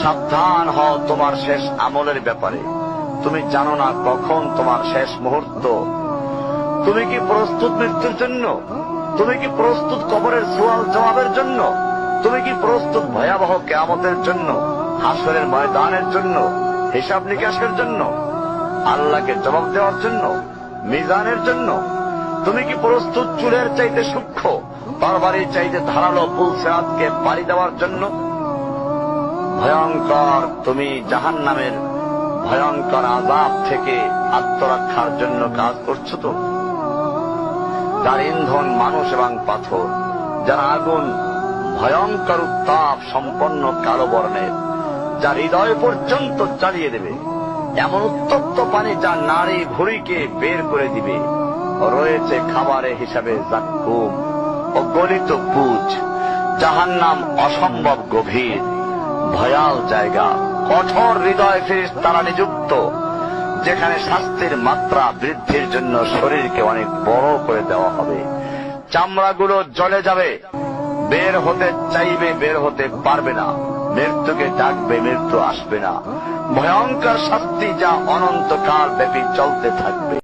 সাবধান হও তোমার শেষ আমলের ব্যাপারে। তুমি জানো না কখন তোমার শেষ মুহূর্ত। তুমি কি প্রস্তুত মৃত্যুর জন্য? তুমি কি প্রস্তুত কবরের সওয়াল জবাবের জন্য? তুমি কি প্রস্তুত ভয়াবহ কিয়ামতের জন্য, হাসরের ময়দানের জন্য, হিসাব নিকাশের জন্য, আল্লাহকে জবাব দেওয়ার জন্য, মিজানের জন্য? তুমি কি প্রস্তুত চুলের চাইতে সূক্ষ্ম, তরবারির চাইতে ধারালো পুলসিরাতকে পাড়ি দেওয়ার জন্য? ভয়ঙ্কর তুমি জাহান্নামের ভয়ঙ্কর আযাব থেকে আত্মরক্ষার জন্য কাজ করছো তো? যার ইন্ধন মানুষ এবং পাথর, যার আগুন ভয়ঙ্কর উত্তাপ সম্পন্ন কালো বর্ণের, যা হৃদয় পর্যন্ত জ্বালিয়ে দেবে, এমন উত্তপ্ত পানি যা নাড়ি ভুঁড়িকে বের করে দিবে। রয়েছে খাবারে হিসাবে জাক্কুম ও গলিত পুজ। জাহান্নাম অসম্ভব গভীর, ভয়াল জায়গা, কঠোর হৃদয় ফেরেশতারা নিযুক্ত, যেখানে শাস্তির মাত্রা বৃদ্ধির জন্য শরীরকে অনেক বড় করে দেওয়া হবে। চামড়াগুলো জ্বলে যাবে, বের হতে চাইবে, বের হতে পারবে না। মৃত্যুকে ডাকবে, মৃত্যু আসবে না। ভয়ঙ্কর শাস্তি যা অনন্তকাল ব্যাপী চলতে থাকবে।